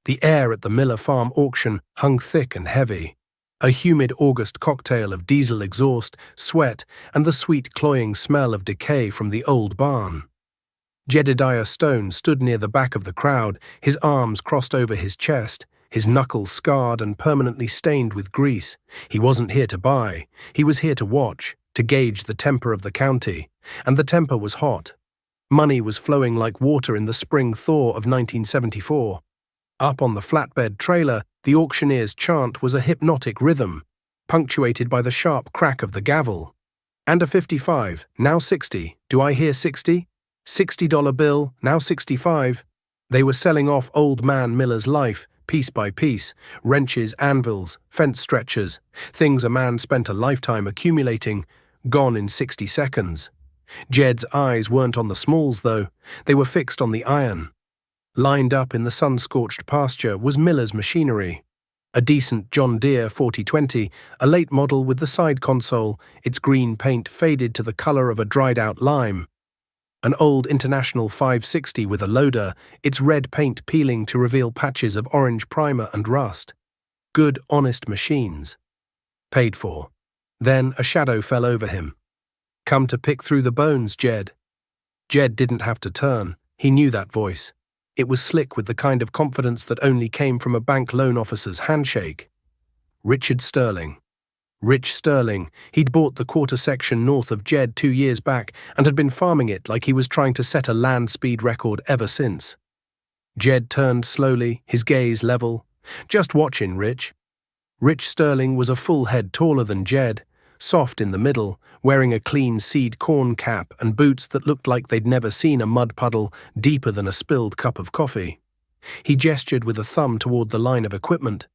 The air at the Miller Farm auction hung thick and heavy, a humid August cocktail of diesel exhaust, sweat, and the sweet cloying smell of decay from the old barn. Jedediah Stone stood near the back of the crowd, his arms crossed over his chest, his knuckles scarred and permanently stained with grease. He wasn't here to buy, he was here to watch, to gauge the temper of the county, and the temper was hot. Money was flowing like water in the spring thaw of 1974. Up on the flatbed trailer, the auctioneer's chant was a hypnotic rhythm, punctuated by the sharp crack of the gavel. And a 55, now 60, do I hear 60? $60 bill, now 65. They were selling off old man Miller's life, piece by piece, wrenches, anvils, fence stretchers, things a man spent a lifetime accumulating, gone in 60 seconds. Jed's eyes weren't on the smalls, though. They were fixed on the iron. Lined up in the sun-scorched pasture was Miller's machinery. A decent John Deere 4020, a late model with the side console, its green paint faded to the color of a dried-out lime. An old International 560 with a loader, its red paint peeling to reveal patches of orange primer and rust. Good, honest machines. Paid for. Then a shadow fell over him. Come to pick through the bones, Jed. Jed didn't have to turn. He knew that voice. It was slick with the kind of confidence that only came from a bank loan officer's handshake. Richard Sterling. Rich Sterling. He'd bought the quarter section north of Jed 2 years back and had been farming it like he was trying to set a land speed record ever since. Jed turned slowly, his gaze level. Just watchin', Rich. Rich Sterling was a full head taller than Jed, soft in the middle, wearing a clean seed corn cap and boots that looked like they'd never seen a mud puddle deeper than a spilled cup of coffee. He gestured with a thumb toward the line of equipment.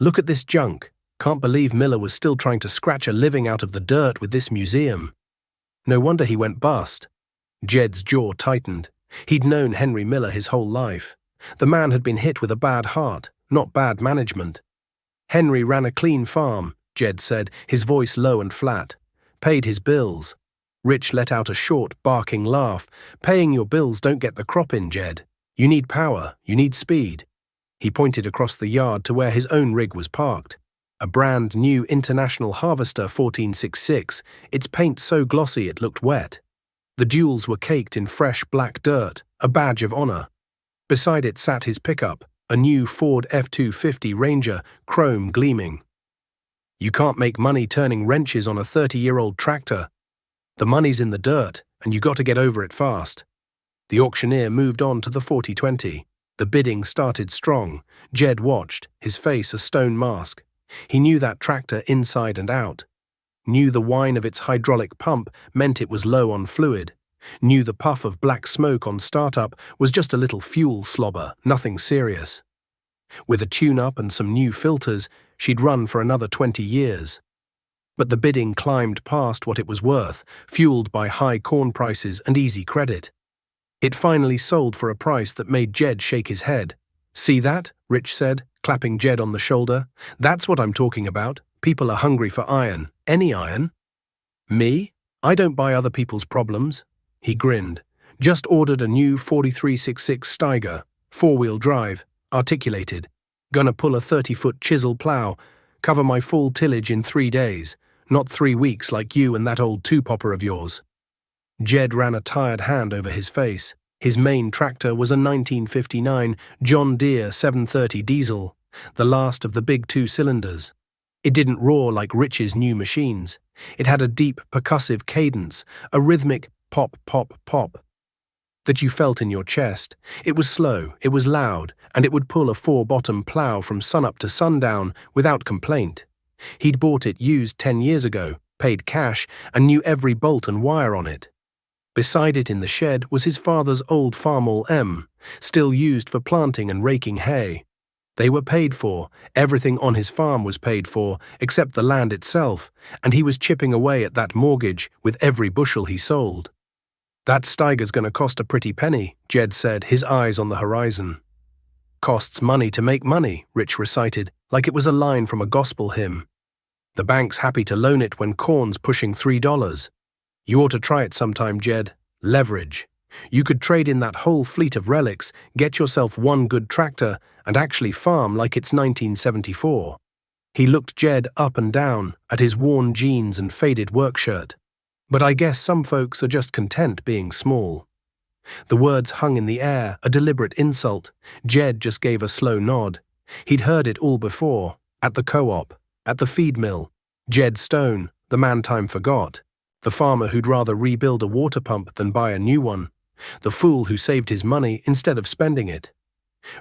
Look at this junk. Can't believe Miller was still trying to scratch a living out of the dirt with this museum. No wonder he went bust. Jed's jaw tightened. He'd known Henry Miller his whole life. The man had been hit with a bad heart, not bad management. Henry ran a clean farm, Jed said, his voice low and flat. Paid his bills. Rich let out a short, barking laugh. Paying your bills don't get the crop in, Jed. You need power, you need speed. He pointed across the yard to where his own rig was parked. A brand new International Harvester 1466, its paint so glossy it looked wet. The jewels were caked in fresh black dirt, a badge of honor. Beside it sat his pickup, a new Ford F-250 Ranger, chrome gleaming. You can't make money turning wrenches on a 30-year-old tractor. The money's in the dirt, and you got to get over it fast. The auctioneer moved on to the 4020. The bidding started strong. Jed watched, his face a stone mask. He knew that tractor inside and out. Knew the whine of its hydraulic pump meant it was low on fluid. Knew the puff of black smoke on startup was just a little fuel slobber, nothing serious. With a tune-up and some new filters, she'd run for another 20 years. But the bidding climbed past what it was worth, fueled by high corn prices and easy credit. It finally sold for a price that made Jed shake his head. See that? Rich said, clapping Jed on the shoulder. That's what I'm talking about. People are hungry for iron. Any iron. Me? I don't buy other people's problems. He grinned. Just ordered a new 4366 Steiger, 4-wheel drive, articulated. Gonna pull a 30-foot chisel plow, cover my full tillage in 3 days, not 3 weeks like you and that old two-popper of yours. Jed ran a tired hand over his face. His main tractor was a 1959 John Deere 730 diesel, the last of the big 2 cylinders. It didn't roar like Rich's new machines. It had a deep, percussive cadence, a rhythmic pop, pop, pop that you felt in your chest. It was slow, it was loud, and it would pull a 4-bottom plow from sunup to sundown without complaint. He'd bought it used 10 years ago, paid cash, and knew every bolt and wire on it. Beside it in the shed was his father's old Farmall M, still used for planting and raking hay. They were paid for, everything on his farm was paid for, except the land itself, and he was chipping away at that mortgage with every bushel he sold. That Steiger's gonna cost a pretty penny, Jed said, his eyes on the horizon. Costs money to make money, Rich recited, like it was a line from a gospel hymn. The bank's happy to loan it when corn's pushing $3. You ought to try it sometime, Jed. Leverage. You could trade in that whole fleet of relics, get yourself one good tractor, and actually farm like it's 1974. He looked Jed up and down at his worn jeans and faded work shirt. But I guess some folks are just content being small. The words hung in the air, a deliberate insult. Jed just gave a slow nod. He'd heard it all before, at the co-op, at the feed mill. Jed Stone, the man time forgot. The farmer who'd rather rebuild a water pump than buy a new one. The fool who saved his money instead of spending it.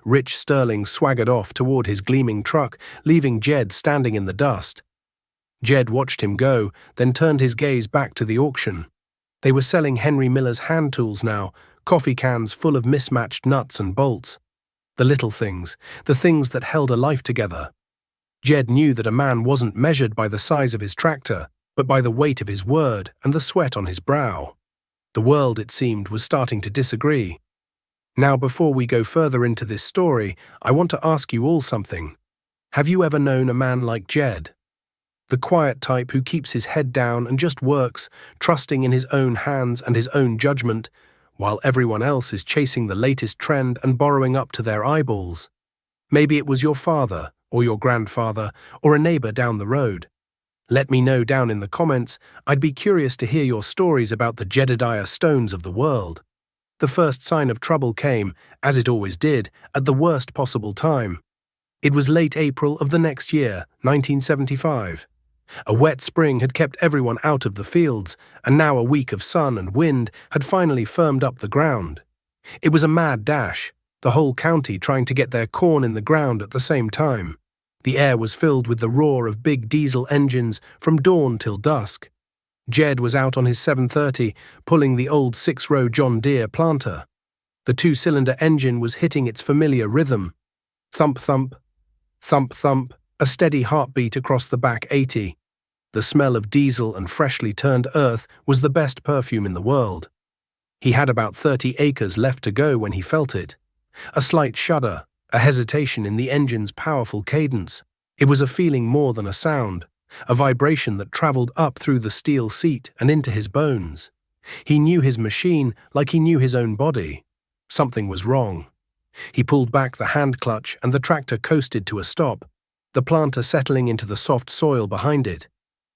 Rich Sterling swaggered off toward his gleaming truck, leaving Jed standing in the dust. Jed watched him go, then turned his gaze back to the auction. They were selling Henry Miller's hand tools now, coffee cans full of mismatched nuts and bolts. The little things, the things that held a life together. Jed knew that a man wasn't measured by the size of his tractor, but by the weight of his word and the sweat on his brow. The world, it seemed, was starting to disagree. Now, before we go further into this story, I want to ask you all something. Have you ever known a man like Jed? The quiet type who keeps his head down and just works, trusting in his own hands and his own judgment, while everyone else is chasing the latest trend and borrowing up to their eyeballs. Maybe it was your father, or your grandfather, or a neighbor down the road. Let me know down in the comments. I'd be curious to hear your stories about the Jedediah Stones of the world. The first sign of trouble came, as it always did, at the worst possible time. It was late April of the next year, 1975. A wet spring had kept everyone out of the fields, and now a week of sun and wind had finally firmed up the ground. It was a mad dash, the whole county trying to get their corn in the ground at the same time. The air was filled with the roar of big diesel engines from dawn till dusk. Jed was out on his 730, pulling the old 6-row John Deere planter. The 2-cylinder engine was hitting its familiar rhythm. Thump, thump, thump, thump, a steady heartbeat across the back 80. The smell of diesel and freshly turned earth was the best perfume in the world. He had about 30 acres left to go when he felt it. A slight shudder, a hesitation in the engine's powerful cadence. It was a feeling more than a sound, a vibration that traveled up through the steel seat and into his bones. He knew his machine like he knew his own body. Something was wrong. He pulled back the hand clutch and the tractor coasted to a stop, the planter settling into the soft soil behind it.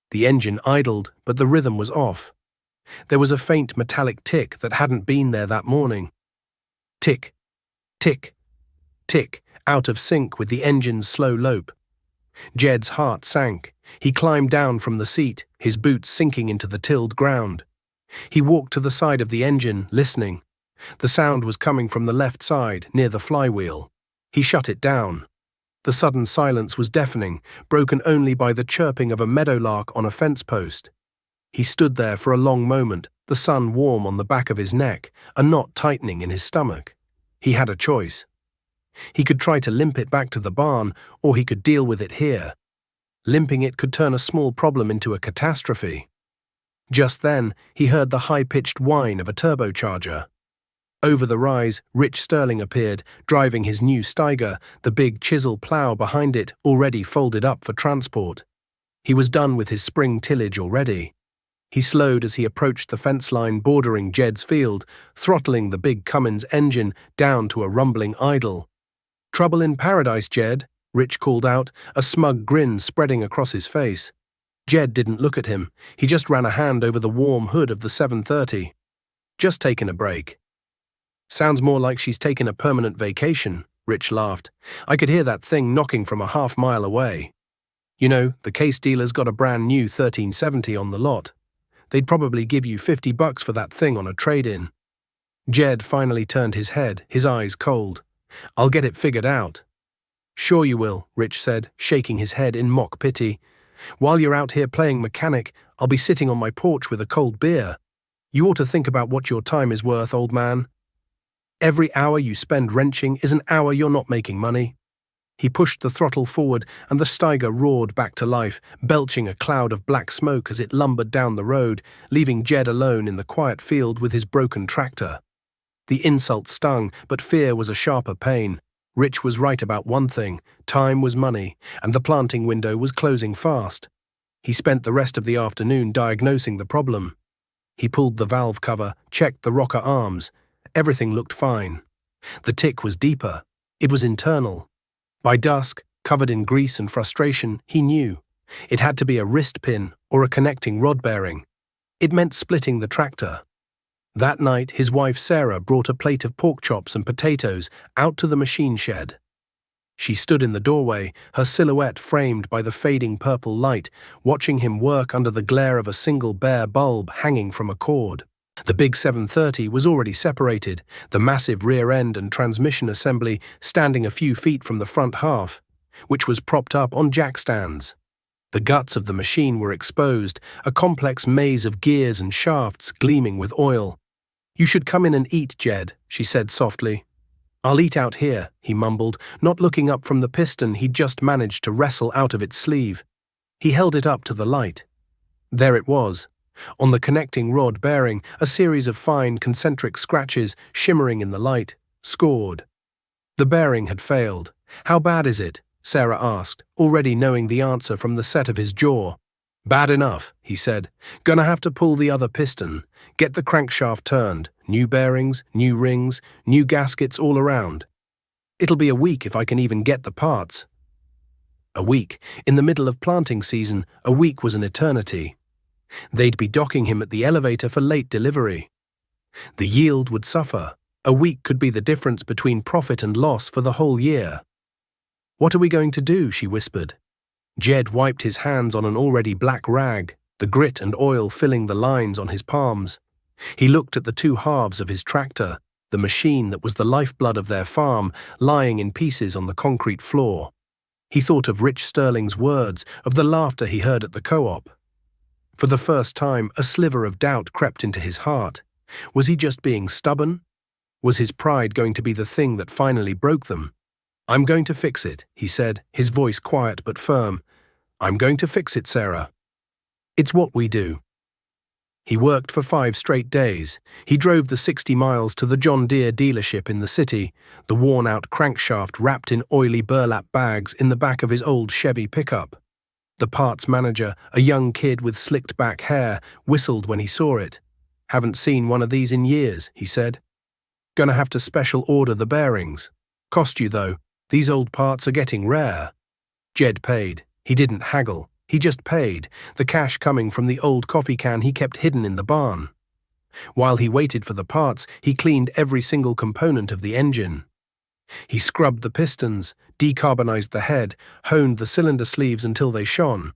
The engine idled, but the rhythm was off. There was a faint metallic tick that hadn't been there that morning. Tick, tick, tick, out of sync with the engine's slow lope. Jed's heart sank. He climbed down from the seat, his boots sinking into the tilled ground. He walked to the side of the engine, listening. The sound was coming from the left side, near the flywheel. He shut it down. The sudden silence was deafening, broken only by the chirping of a meadowlark on a fence post. He stood there for a long moment, the sun warm on the back of his neck, a knot tightening in his stomach. He had a choice. He could try to limp it back to the barn, or he could deal with it here. Limping it could turn a small problem into a catastrophe. Just then, he heard the high-pitched whine of a turbocharger. Over the rise, Rich Sterling appeared, driving his new Steiger, the big chisel plow behind it already folded up for transport. He was done with his spring tillage already. He slowed as he approached the fence line bordering Jed's field, throttling the big Cummins engine down to a rumbling idle. "Trouble in paradise, Jed," Rich called out, a smug grin spreading across his face. Jed didn't look at him. He just ran a hand over the warm hood of the 730. "Just taking a break." "Sounds more like she's taking a permanent vacation," Rich laughed. "I could hear that thing knocking from a half-mile away. You know, the case dealer's got a brand new 1370 on the lot. They'd probably give you $50 for that thing on a trade-in." Jed finally turned his head, his eyes cold. "I'll get it figured out." "Sure you will," Rich said, shaking his head in mock pity. "While you're out here playing mechanic, I'll be sitting on my porch with a cold beer. You ought to think about what your time is worth, old man. Every hour you spend wrenching is an hour you're not making money." He pushed the throttle forward and the Steiger roared back to life, belching a cloud of black smoke as it lumbered down the road, leaving Jed alone in the quiet field with his broken tractor. The insult stung, but fear was a sharper pain. Rich was right about one thing: time was money, and the planting window was closing fast. He spent the rest of the afternoon diagnosing the problem. He pulled the valve cover, checked the rocker arms. Everything looked fine. The tick was deeper. It was internal. By dusk, covered in grease and frustration, he knew. It had to be a wrist pin or a connecting rod bearing. It meant splitting the tractor. That night, his wife Sarah brought a plate of pork chops and potatoes out to the machine shed. She stood in the doorway, her silhouette framed by the fading purple light, watching him work under the glare of a single bare bulb hanging from a cord. The big 730 was already separated, the massive rear end and transmission assembly standing a few feet from the front half, which was propped up on jack stands. The guts of the machine were exposed, a complex maze of gears and shafts gleaming with oil. "You should come in and eat, Jed," she said softly. "I'll eat out here," he mumbled, not looking up from the piston he'd just managed to wrestle out of its sleeve. He held it up to the light. There it was. On the connecting rod bearing, a series of fine concentric scratches shimmering in the light, scored. The bearing had failed. "How bad is it?" Sarah asked, already knowing the answer from the set of his jaw. "Bad enough," he said. "Gonna have to pull the other piston. Get the crankshaft turned. New bearings, new rings, new gaskets all around. It'll be a week if I can even get the parts." A week. In the middle of planting season, a week was an eternity. They'd be docking him at the elevator for late delivery. The yield would suffer. A week could be the difference between profit and loss for the whole year. "What are we going to do?" she whispered. Jed wiped his hands on an already black rag, the grit and oil filling the lines on his palms. He looked at the two halves of his tractor, the machine that was the lifeblood of their farm, lying in pieces on the concrete floor. He thought of Rich Sterling's words, of the laughter he heard at the co-op. For the first time, a sliver of doubt crept into his heart. Was he just being stubborn? Was his pride going to be the thing that finally broke them? "I'm going to fix it," he said, his voice quiet but firm. "I'm going to fix it, Sarah. It's what we do." He worked for 5 straight days. He drove the 60 miles to the John Deere dealership in the city, the worn-out crankshaft wrapped in oily burlap bags in the back of his old Chevy pickup. The parts manager, a young kid with slicked back hair, whistled when he saw it. "Haven't seen one of these in years," he said. "Gonna have to special order the bearings. Cost you, though. These old parts are getting rare." Jed paid. He didn't haggle. He just paid, the cash coming from the old coffee can he kept hidden in the barn. While he waited for the parts, he cleaned every single component of the engine. He scrubbed the pistons, decarbonized the head, honed the cylinder sleeves until they shone.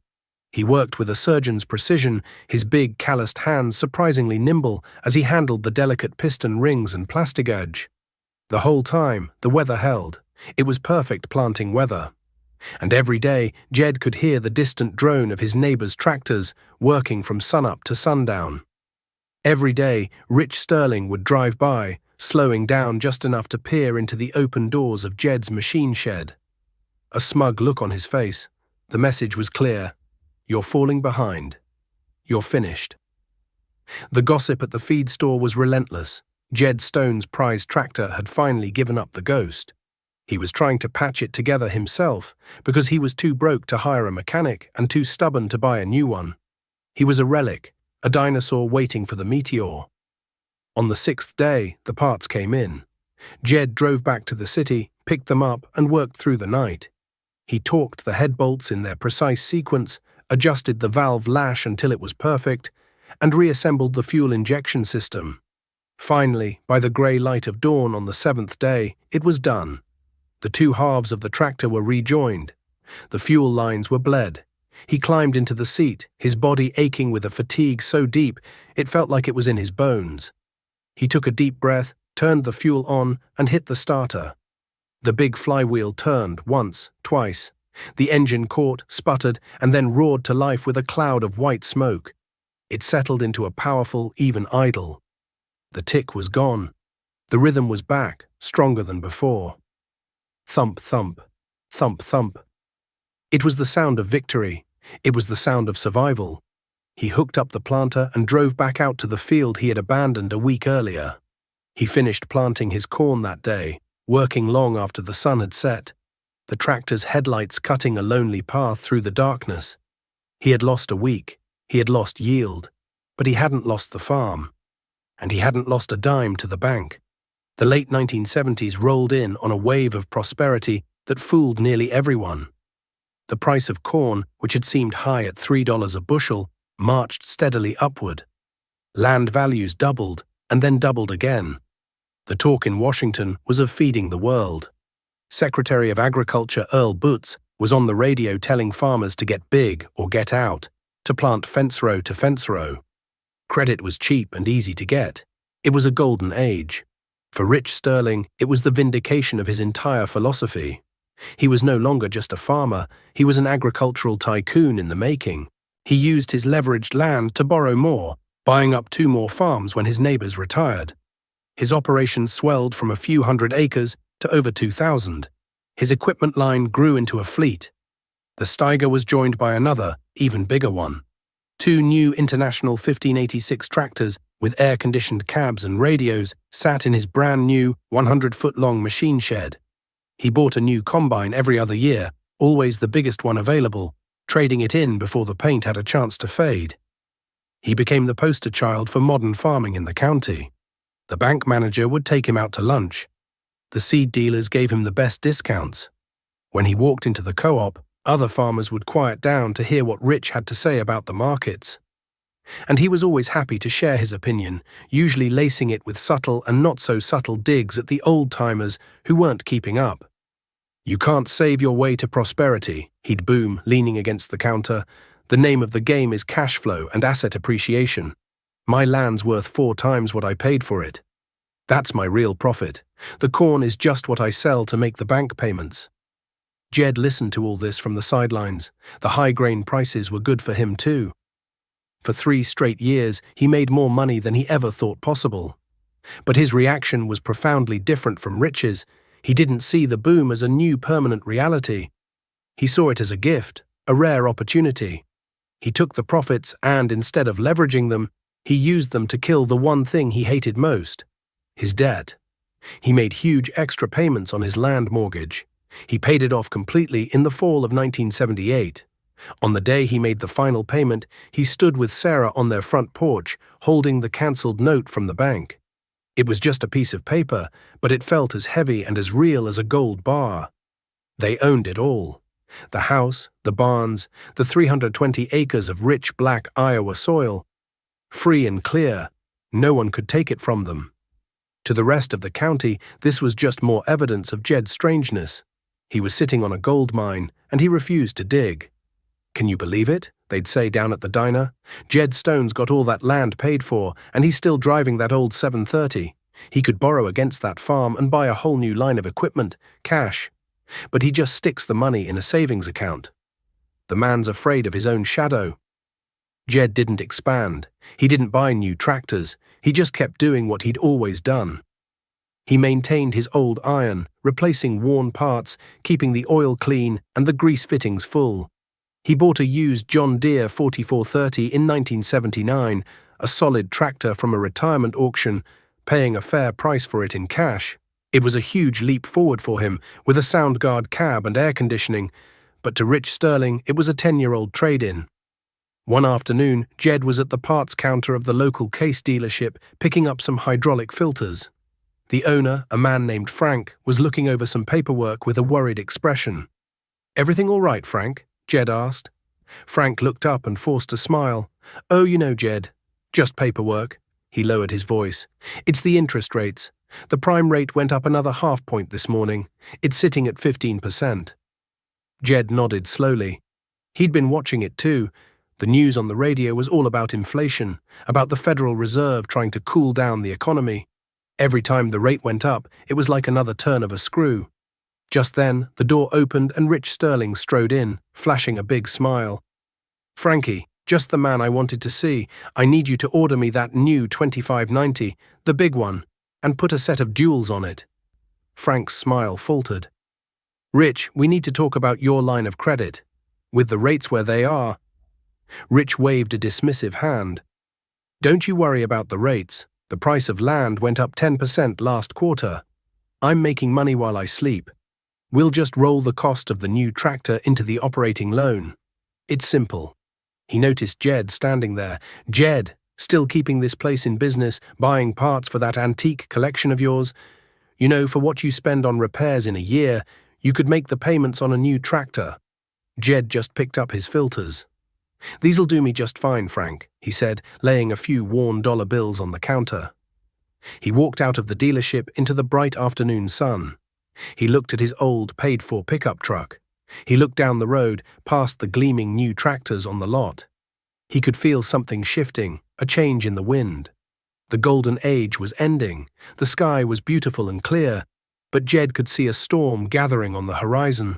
He worked with a surgeon's precision, his big, calloused hands surprisingly nimble as he handled the delicate piston rings and plastigage. The whole time, the weather held. It was perfect planting weather. And every day, Jed could hear the distant drone of his neighbors' tractors working from sunup to sundown. Every day, Rich Sterling would drive by, slowing down just enough to peer into the open doors of Jed's machine shed. A smug look on his face. The message was clear. "You're falling behind. You're finished." The gossip at the feed store was relentless. Jed Stone's prized tractor had finally given up the ghost. He was trying to patch it together himself because he was too broke to hire a mechanic and too stubborn to buy a new one. He was a relic, a dinosaur waiting for the meteor. On the 6th day, the parts came in. Jed drove back to the city, picked them up, and worked through the night. He torqued the head bolts in their precise sequence, adjusted the valve lash until it was perfect, and reassembled the fuel injection system. Finally, by the grey light of dawn on the 7th day, it was done. The two halves of the tractor were rejoined. The fuel lines were bled. He climbed into the seat, his body aching with a fatigue so deep it felt like it was in his bones. He took a deep breath, turned the fuel on, and hit the starter. The big flywheel turned once, twice. The engine caught, sputtered, and then roared to life with a cloud of white smoke. It settled into a powerful, even idle. The tick was gone. The rhythm was back, stronger than before. Thump, thump, thump, thump. It was the sound of victory. It was the sound of survival. He hooked up the planter and drove back out to the field he had abandoned a week earlier. He finished planting his corn that day, working long after the sun had set, the tractor's headlights cutting a lonely path through the darkness. He had lost a week, he had lost yield, but he hadn't lost the farm. And he hadn't lost a dime to the bank. The late 1970s rolled in on a wave of prosperity that fooled nearly everyone. The price of corn, which had seemed high at $3 a bushel, marched steadily upward. Land values doubled, and then doubled again. The talk in Washington was of feeding the world. Secretary of Agriculture Earl Butz was on the radio telling farmers to get big or get out, to plant fence row to fence row. Credit was cheap and easy to get. It was a golden age. For Rich Sterling, it was the vindication of his entire philosophy. He was no longer just a farmer, he was an agricultural tycoon in the making. He used his leveraged land to borrow more, buying up 2 more farms when his neighbors retired. His operations swelled from a few hundred acres to over 2,000. His equipment line grew into a fleet. The Steiger was joined by another, even bigger one. 2 new International 1586 tractors with air-conditioned cabs and radios sat in his brand-new 100-foot-long machine shed. He bought a new combine every other year, always the biggest one available, trading it in before the paint had a chance to fade. He became the poster child for modern farming in the county. The bank manager would take him out to lunch. The seed dealers gave him the best discounts. When he walked into the co-op, other farmers would quiet down to hear what Rich had to say about the markets. And he was always happy to share his opinion, usually lacing it with subtle and not-so-subtle digs at the old-timers who weren't keeping up. "You can't save your way to prosperity," he'd boom, leaning against the counter. "The name of the game is cash flow and asset appreciation. My land's worth 4 times what I paid for it. That's my real profit. The corn is just what I sell to make the bank payments." Jed listened to all this from the sidelines. The high grain prices were good for him too. For 3 straight years, he made more money than he ever thought possible. But his reaction was profoundly different from Rich's. He didn't see the boom as a new permanent reality. He saw it as a gift, a rare opportunity. He took the profits and, instead of leveraging them, he used them to kill the one thing he hated most: his debt. He made huge extra payments on his land mortgage. He paid it off completely in the fall of 1978. On the day he made the final payment, he stood with Sarah on their front porch, holding the cancelled note from the bank. It was just a piece of paper, but it felt as heavy and as real as a gold bar. They owned it all. The house, the barns, the 320 acres of rich black Iowa soil. Free and clear, no one could take it from them. To the rest of the county, this was just more evidence of Jed's strangeness. He was sitting on a gold mine, and he refused to dig. "Can you believe it?" they'd say down at the diner. "Jed Stone's got all that land paid for, and he's still driving that old 730. He could borrow against that farm and buy a whole new line of equipment, cash. But he just sticks the money in a savings account. The man's afraid of his own shadow." Jed didn't expand. He didn't buy new tractors. He just kept doing what he'd always done. He maintained his old iron, replacing worn parts, keeping the oil clean and the grease fittings full. He bought a used John Deere 4430 in 1979, a solid tractor from a retirement auction, paying a fair price for it in cash. It was a huge leap forward for him, with a Soundguard cab and air conditioning, but to Rich Sterling it was a 10-year-old trade-in. One afternoon, Jed was at the parts counter of the local Case dealership picking up some hydraulic filters. The owner, a man named Frank, was looking over some paperwork with a worried expression. "Everything all right, Frank?" Jed asked. Frank looked up and forced a smile. "Oh, you know, Jed, just paperwork." He lowered his voice. "It's the interest rates. The prime rate went up another half point this morning. It's sitting at 15%. Jed nodded slowly. He'd been watching it too. The news on the radio was all about inflation, about the Federal Reserve trying to cool down the economy. Every time the rate went up, it was like another turn of a screw. Just then, the door opened and Rich Sterling strode in, flashing a big smile. "Frankie, just the man I wanted to see. I need you to order me that new 2590, the big one, and put a set of jewels on it." Frank's smile faltered. "Rich, we need to talk about your line of credit. With the rates where they are..." Rich waved a dismissive hand. "Don't you worry about the rates. The price of land went up 10% last quarter. I'm making money while I sleep. We'll just roll the cost of the new tractor into the operating loan. It's simple." He noticed Jed standing there. "Jed, still keeping this place in business, buying parts for that antique collection of yours? You know, for what you spend on repairs in a year, you could make the payments on a new tractor. Jed just picked up his filters. These'll do me just fine, Frank, he said, laying a few worn dollar bills on the counter. He walked out of the dealership into the bright afternoon sun. He looked at his old, paid-for pickup truck. He looked down the road, past the gleaming new tractors on the lot. He could feel something shifting, a change in the wind. The golden age was ending. The sky was beautiful and clear, but Jed could see a storm gathering on the horizon.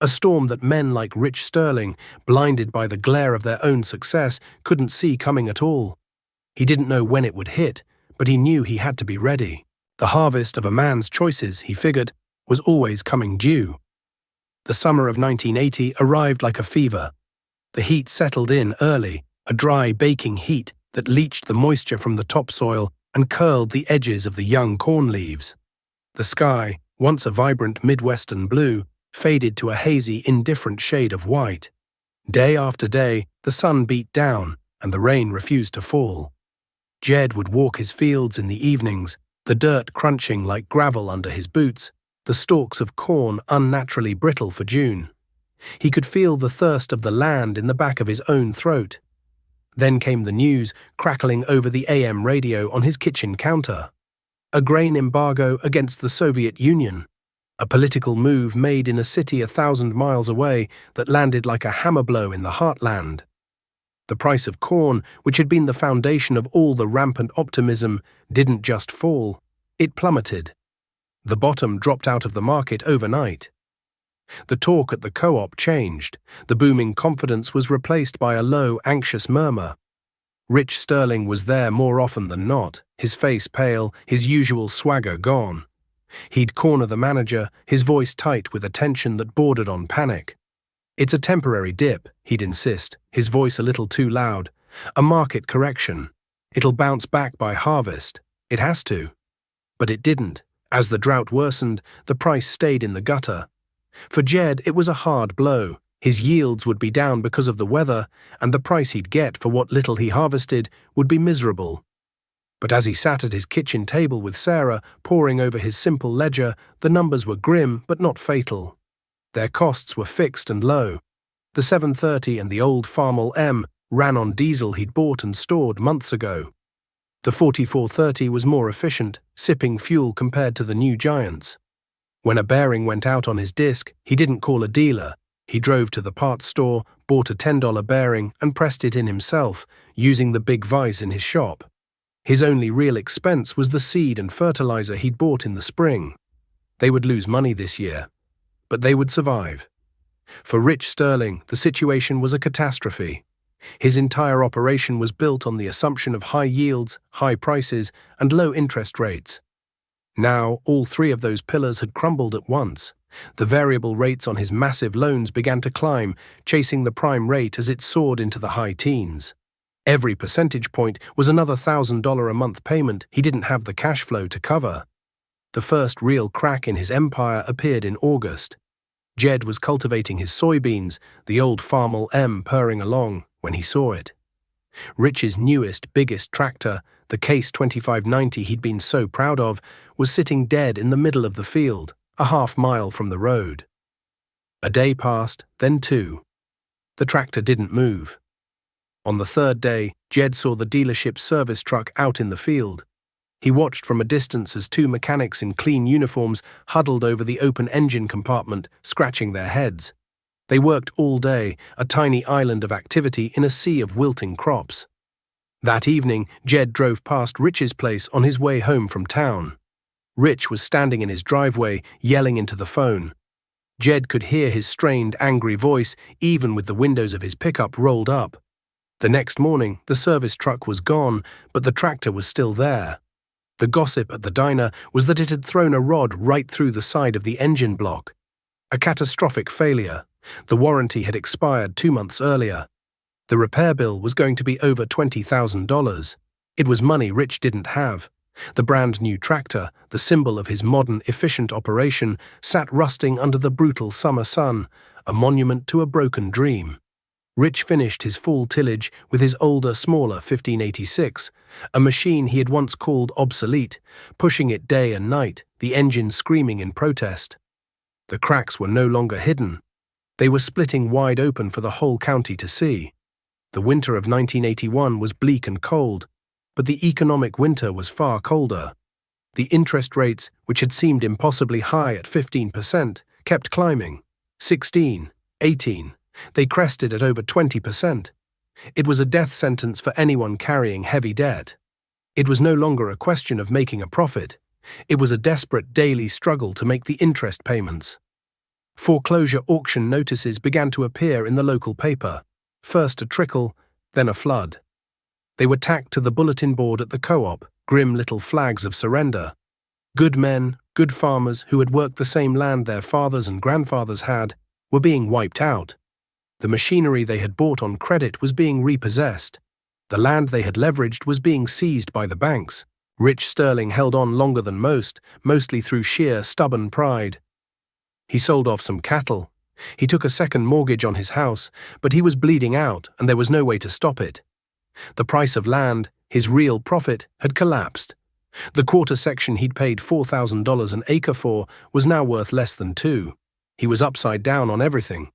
A storm that men like Rich Sterling, blinded by the glare of their own success, couldn't see coming at all. He didn't know when it would hit, but he knew he had to be ready. The harvest of a man's choices, he figured, was always coming due. The summer of 1980 arrived like a fever. The heat settled in early, a dry, baking heat that leached the moisture from the topsoil and curled the edges of the young corn leaves. The sky, once a vibrant Midwestern blue, faded to a hazy, indifferent shade of white. Day after day, the sun beat down, and the rain refused to fall. Jed would walk his fields in the evenings, the dirt crunching like gravel under his boots, the stalks of corn unnaturally brittle for June. He could feel the thirst of the land in the back of his own throat. Then came the news crackling over the AM radio on his kitchen counter. A grain embargo against the Soviet Union. A political move made in a city 1,000 miles away that landed like a hammer blow in the heartland. The price of corn, which had been the foundation of all the rampant optimism, didn't just fall, it plummeted. The bottom dropped out of the market overnight. The talk at the co-op changed. The booming confidence was replaced by a low, anxious murmur. Rich Sterling was there more often than not, his face pale, his usual swagger gone. He'd corner the manager, his voice tight with a tension that bordered on panic. "It's a temporary dip," he'd insist, his voice a little too loud. "A market correction. It'll bounce back by harvest. It has to." But it didn't. As the drought worsened, the price stayed in the gutter. For Jed, it was a hard blow. His yields would be down because of the weather, and the price he'd get for what little he harvested would be miserable. But as he sat at his kitchen table with Sarah, poring over his simple ledger, the numbers were grim but not fatal. Their costs were fixed and low. The 730 and the old Farmall M ran on diesel he'd bought and stored months ago. The 4430 was more efficient, sipping fuel compared to the new Giants. When a bearing went out on his disc, he didn't call a dealer. He drove to the parts store, bought a $10 bearing, and pressed it in himself, using the big vise in his shop. His only real expense was the seed and fertilizer he'd bought in the spring. They would lose money this year, but they would survive. For Rich Sterling, the situation was a catastrophe. His entire operation was built on the assumption of high yields, high prices, and low interest rates. Now, all three of those pillars had crumbled at once. The variable rates on his massive loans began to climb, chasing the prime rate as it soared into the high teens. Every percentage point was another $1,000 a month payment he didn't have the cash flow to cover. The first real crack in his empire appeared in August. Jed was cultivating his soybeans, the old Farmall M purring along, when he saw it. Rich's newest, biggest tractor, the Case 2590 he'd been so proud of, was sitting dead in the middle of the field, a half-mile from the road. A day passed, then two. The tractor didn't move. On the third day, Jed saw the dealership's service truck out in the field. He watched from a distance as two mechanics in clean uniforms huddled over the open engine compartment, scratching their heads. They worked all day, a tiny island of activity in a sea of wilting crops. That evening, Jed drove past Rich's place on his way home from town. Rich was standing in his driveway, yelling into the phone. Jed could hear his strained, angry voice, even with the windows of his pickup rolled up. The next morning, the service truck was gone, but the tractor was still there. The gossip at the diner was that it had thrown a rod right through the side of the engine block. A catastrophic failure. The warranty had expired 2 months earlier. The repair bill was going to be over $20,000. It was money Rich didn't have. The brand-new tractor, the symbol of his modern, efficient operation, sat rusting under the brutal summer sun, a monument to a broken dream. Rich finished his fall tillage with his older, smaller 1586, a machine he had once called obsolete, pushing it day and night, the engine screaming in protest. The cracks were no longer hidden. They were splitting wide open for the whole county to see. The winter of 1981 was bleak and cold, but the economic winter was far colder. The interest rates, which had seemed impossibly high at 15%, kept climbing. 16, 18. They crested at over 20%. It was a death sentence for anyone carrying heavy debt. It was no longer a question of making a profit. It was a desperate daily struggle to make the interest payments. Foreclosure auction notices began to appear in the local paper, first a trickle, then a flood. They were tacked to the bulletin board at the co-op, grim little flags of surrender. Good men, good farmers who had worked the same land their fathers and grandfathers had, were being wiped out. The machinery they had bought on credit was being repossessed. The land they had leveraged was being seized by the banks. Rich Sterling held on longer than most, mostly through sheer stubborn pride. He sold off some cattle. He took a second mortgage on his house, but he was bleeding out and there was no way to stop it. The price of land, his real profit, had collapsed. The quarter section he'd paid $4,000 an acre for was now worth less than $2,000. He was upside down on everything.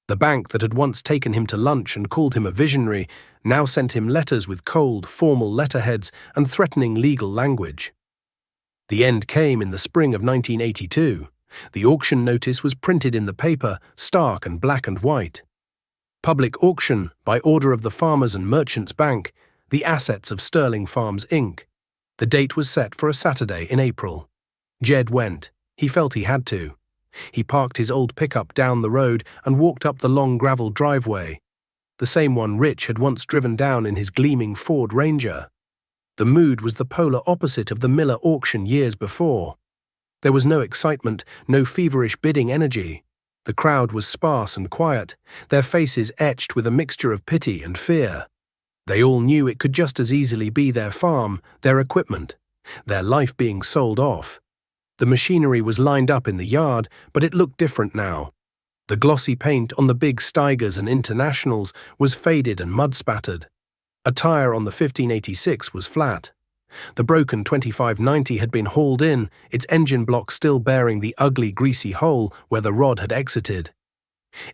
The bank that had once taken him to lunch and called him a visionary now sent him letters with cold, formal letterheads and threatening legal language. The end came in the spring of 1982. The auction notice was printed in the paper, stark and black and white. Public auction, by order of the Farmers and Merchants Bank, the assets of Sterling Farms, Inc. The date was set for a Saturday in April. Jed went. He felt he had to. He parked his old pickup down the road and walked up the long gravel driveway, the same one Rich had once driven down in his gleaming Ford Ranger. The mood was the polar opposite of the Miller auction years before. There was no excitement, no feverish bidding energy. The crowd was sparse and quiet, their faces etched with a mixture of pity and fear. They all knew it could just as easily be their farm, their equipment, their life being sold off. The machinery was lined up in the yard, but it looked different now. The glossy paint on the big Steigers and Internationals was faded and mud-spattered. A tire on the 1586 was flat. The broken 2590 had been hauled in, its engine block still bearing the ugly, greasy hole where the rod had exited.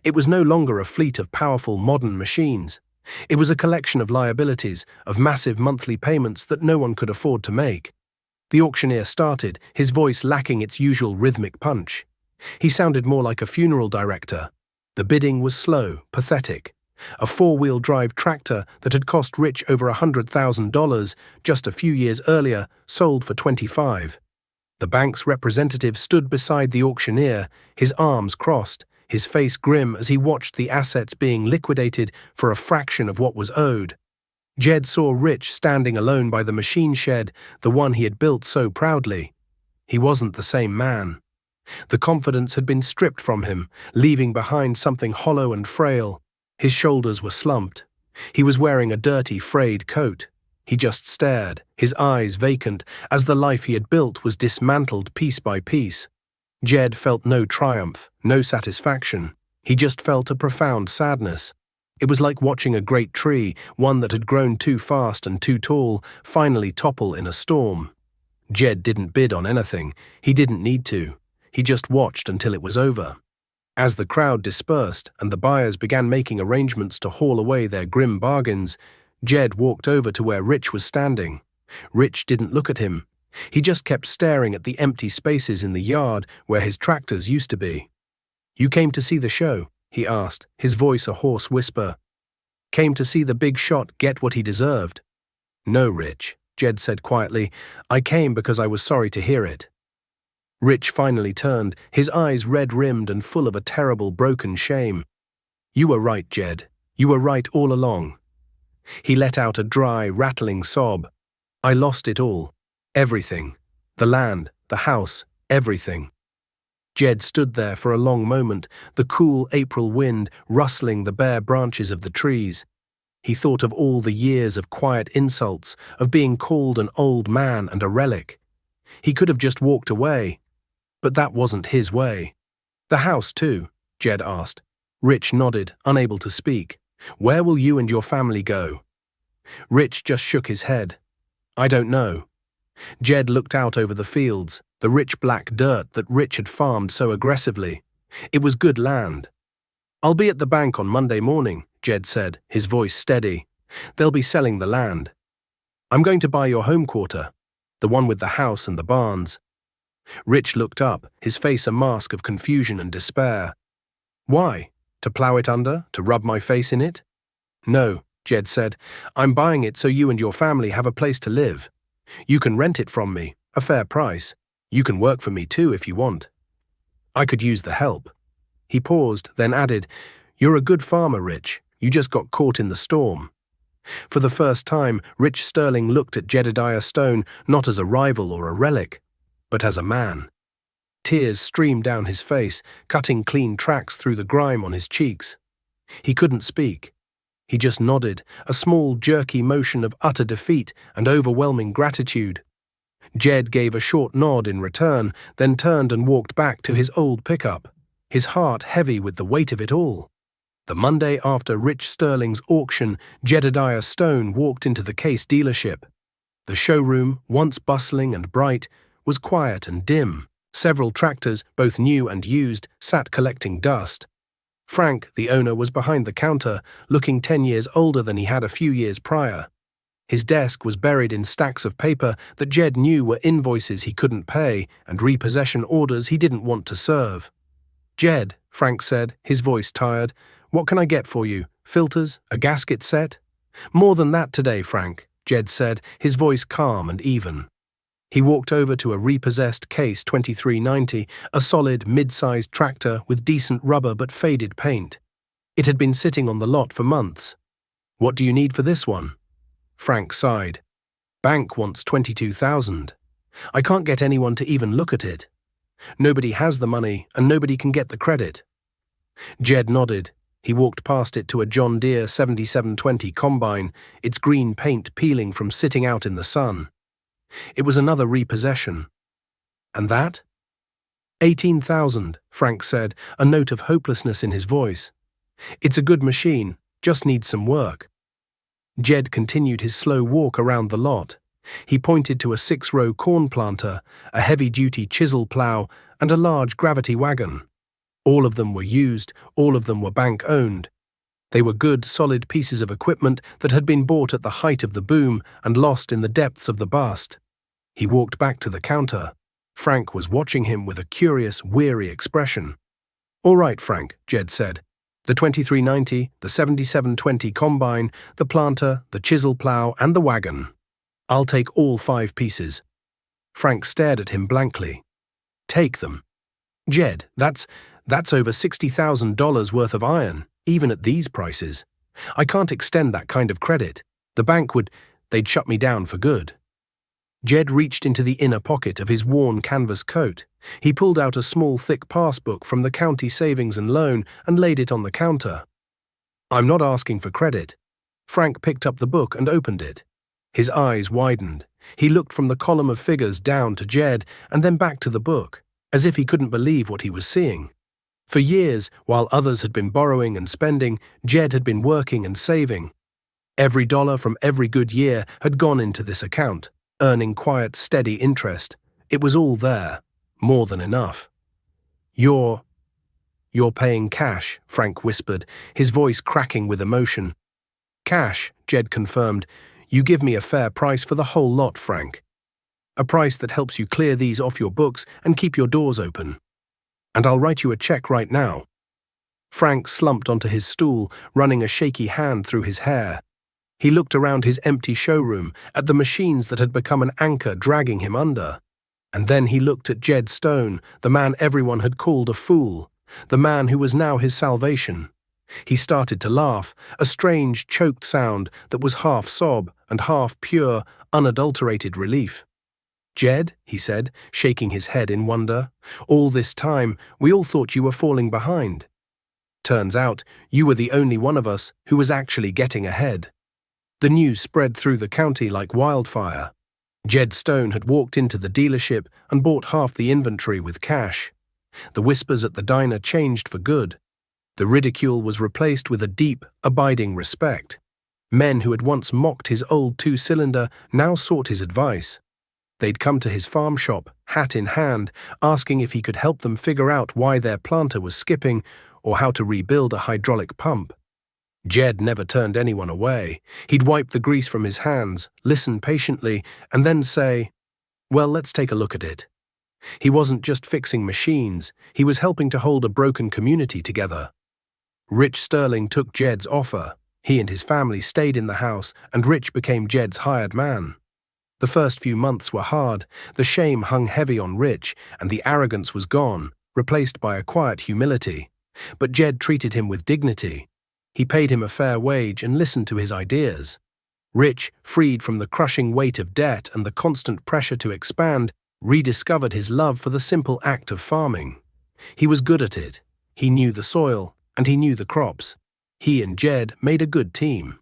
It was no longer a fleet of powerful modern machines. It was a collection of liabilities, of massive monthly payments that no one could afford to make. The auctioneer started, his voice lacking its usual rhythmic punch. He sounded more like a funeral director. The bidding was slow, pathetic. A four-wheel drive tractor that had cost Rich over $100,000 just a few years earlier sold for $25,000. The bank's representative stood beside the auctioneer, his arms crossed, his face grim as he watched the assets being liquidated for a fraction of what was owed. Jed saw Rich standing alone by the machine shed, the one he had built so proudly. He wasn't the same man. The confidence had been stripped from him, leaving behind something hollow and frail. His shoulders were slumped. He was wearing a dirty, frayed coat. He just stared, his eyes vacant, as the life he had built was dismantled piece by piece. Jed felt no triumph, no satisfaction. He just felt a profound sadness. It was like watching a great tree, one that had grown too fast and too tall, finally topple in a storm. Jed didn't bid on anything. He didn't need to. He just watched until it was over. As the crowd dispersed and the buyers began making arrangements to haul away their grim bargains, Jed walked over to where Rich was standing. Rich didn't look at him. He just kept staring at the empty spaces in the yard where his tractors used to be. "You came to see the show?" he asked, his voice a hoarse whisper. "Came to see the big shot get what he deserved?" "No, Rich," Jed said quietly. "I came because I was sorry to hear it." Rich finally turned, his eyes red-rimmed and full of a terrible broken shame. "You were right, Jed. You were right all along." He let out a dry, rattling sob. "I lost it all. Everything. The land, the house, everything." Jed stood there for a long moment, the cool April wind rustling the bare branches of the trees. He thought of all the years of quiet insults, of being called an old man and a relic. He could have just walked away. But that wasn't his way. "The house, too?" Jed asked. Rich nodded, unable to speak. Where will you and your family go? Rich just shook his head. I don't know. Jed looked out over the fields, the rich black dirt that Rich had farmed so aggressively. It was good land. I'll be at the bank on Monday morning, Jed said, his voice steady. They'll be selling the land. I'm going to buy your home quarter, the one with the house and the barns. Rich looked up, his face a mask of confusion and despair. Why? To plow it under? To rub my face in it? No, Jed said. I'm buying it so you and your family have a place to live. You can rent it from me, a fair price. You can work for me too if you want. I could use the help. He paused, then added, You're a good farmer, Rich. You just got caught in the storm. For the first time, Rich Sterling looked at Jedediah Stone not as a rival or a relic, but as a man. Tears streamed down his face, cutting clean tracks through the grime on his cheeks. He couldn't speak. He just nodded, a small, jerky motion of utter defeat and overwhelming gratitude. Jed gave a short nod in return, then turned and walked back to his old pickup, his heart heavy with the weight of it all. The Monday after Rich Sterling's auction, Jedediah Stone walked into the Case dealership. The showroom, once bustling and bright, was quiet and dim. Several tractors, both new and used, sat collecting dust. Frank, the owner, was behind the counter, looking 10 years older than he had a few years prior. His desk was buried in stacks of paper that Jed knew were invoices he couldn't pay and repossession orders he didn't want to serve. Jed, Frank said, his voice tired, what can I get for you? Filters? A gasket set? More than that today, Frank, Jed said, his voice calm and even. He walked over to a repossessed Case 2390, a solid, mid-sized tractor with decent rubber but faded paint. It had been sitting on the lot for months. What do you need for this one? Frank sighed. Bank wants $22,000. I can't get anyone to even look at it. Nobody has the money and nobody can get the credit. Jed nodded. He walked past it to a John Deere 7720 combine, its green paint peeling from sitting out in the sun. It was another repossession. And that? 18,000, Frank said, a note of hopelessness in his voice. It's a good machine, just needs some work. Jed continued his slow walk around the lot. He pointed to a 6-row corn planter, a heavy-duty chisel plow, and a large gravity wagon. All of them were used, all of them were bank-owned. They were good, solid pieces of equipment that had been bought at the height of the boom and lost in the depths of the bust. He walked back to the counter. Frank was watching him with a curious, weary expression. All right, Frank, Jed said. The 2390, the 7720 combine, the planter, the chisel plow, and the wagon. I'll take all 5 pieces. Frank stared at him blankly. Take them. Jed, that's over $60,000 worth of iron, even at these prices. I can't extend that kind of credit. The bank they'd shut me down for good. Jed reached into the inner pocket of his worn canvas coat. He pulled out a small, thick passbook from the county savings and loan and laid it on the counter. I'm not asking for credit. Frank picked up the book and opened it. His eyes widened. He looked from the column of figures down to Jed and then back to the book, as if he couldn't believe what he was seeing. For years, while others had been borrowing and spending, Jed had been working and saving. Every dollar from every good year had gone into this account, earning quiet, steady interest. It was all there, more than enough. You're paying cash, Frank whispered, his voice cracking with emotion. Cash, Jed confirmed. You give me a fair price for the whole lot, Frank. A price that helps you clear these off your books and keep your doors open. And I'll write you a check right now. Frank slumped onto his stool, running a shaky hand through his hair. He looked around his empty showroom, at the machines that had become an anchor dragging him under. And then he looked at Jed Stone, the man everyone had called a fool, the man who was now his salvation. He started to laugh, a strange, choked sound that was half sob and half pure, unadulterated relief. Jed, he said, shaking his head in wonder, all this time we all thought you were falling behind. Turns out you were the only one of us who was actually getting ahead. The news spread through the county like wildfire. Jed Stone had walked into the dealership and bought half the inventory with cash. The whispers at the diner changed for good. The ridicule was replaced with a deep, abiding respect. Men who had once mocked his old two-cylinder now sought his advice. They'd come to his farm shop, hat in hand, asking if he could help them figure out why their planter was skipping or how to rebuild a hydraulic pump. Jed never turned anyone away. He'd wipe the grease from his hands, listen patiently, and then say, "Well, let's take a look at it." He wasn't just fixing machines, he was helping to hold a broken community together. Rich Sterling took Jed's offer. He and his family stayed in the house, and Rich became Jed's hired man. The first few months were hard, the shame hung heavy on Rich, and the arrogance was gone, replaced by a quiet humility. But Jed treated him with dignity. He paid him a fair wage and listened to his ideas. Rich, freed from the crushing weight of debt and the constant pressure to expand, rediscovered his love for the simple act of farming. He was good at it. He knew the soil, and he knew the crops. He and Jed made a good team.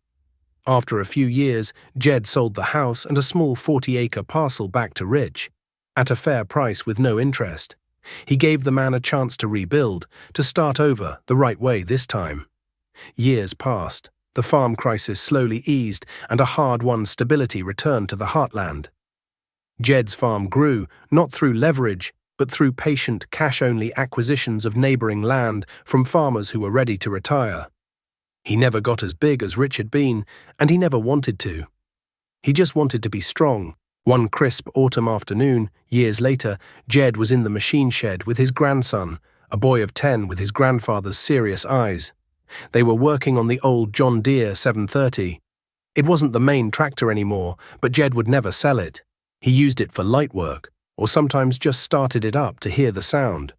After a few years, Jed sold the house and a small 40-acre parcel back to Rich, at a fair price with no interest. He gave the man a chance to rebuild, to start over the right way this time. Years passed. The farm crisis slowly eased, and a hard-won stability returned to the heartland. Jed's farm grew, not through leverage, but through patient, cash-only acquisitions of neighboring land from farmers who were ready to retire. He never got as big as Rich had been, and he never wanted to. He just wanted to be strong. One crisp autumn afternoon, years later, Jed was in the machine shed with his grandson, a boy of 10 with his grandfather's serious eyes. They were working on the old John Deere 730. It wasn't the main tractor anymore, but Jed would never sell it. He used it for light work, or sometimes just started it up to hear the sound.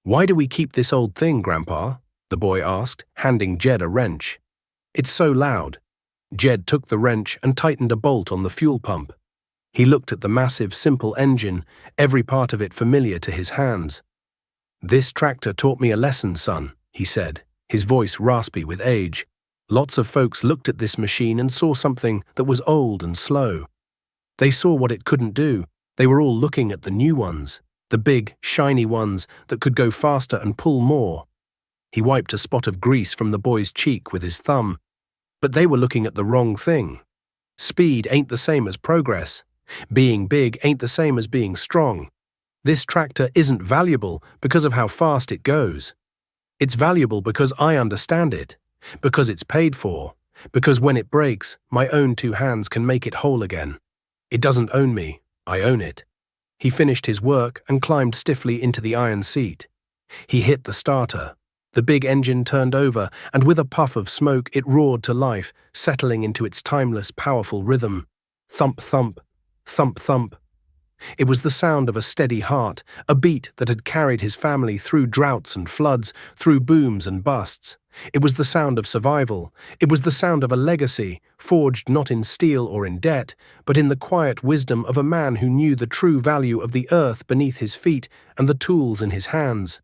"Why do we keep this old thing, Grandpa?" the boy asked, handing Jed a wrench. "It's so loud." Jed took the wrench and tightened a bolt on the fuel pump. He looked at the massive, simple engine, every part of it familiar to his hands. "This tractor taught me a lesson, son," he said, his voice raspy with age. Lots of folks looked at this machine and saw something that was old and slow. They saw what it couldn't do. They were all looking at the new ones, the big, shiny ones that could go faster and pull more. He wiped a spot of grease from the boy's cheek with his thumb. But they were looking at the wrong thing. Speed ain't the same as progress. Being big ain't the same as being strong. This tractor isn't valuable because of how fast it goes. It's valuable because I understand it, because it's paid for, because when it breaks, my own two hands can make it whole again. It doesn't own me, I own it. He finished his work and climbed stiffly into the iron seat. He hit the starter. The big engine turned over, and with a puff of smoke it roared to life, settling into its timeless, powerful rhythm. Thump, thump, thump, thump. It was the sound of a steady heart, a beat that had carried his family through droughts and floods, through booms and busts. It was the sound of survival. It was the sound of a legacy, forged not in steel or in debt, but in the quiet wisdom of a man who knew the true value of the earth beneath his feet and the tools in his hands.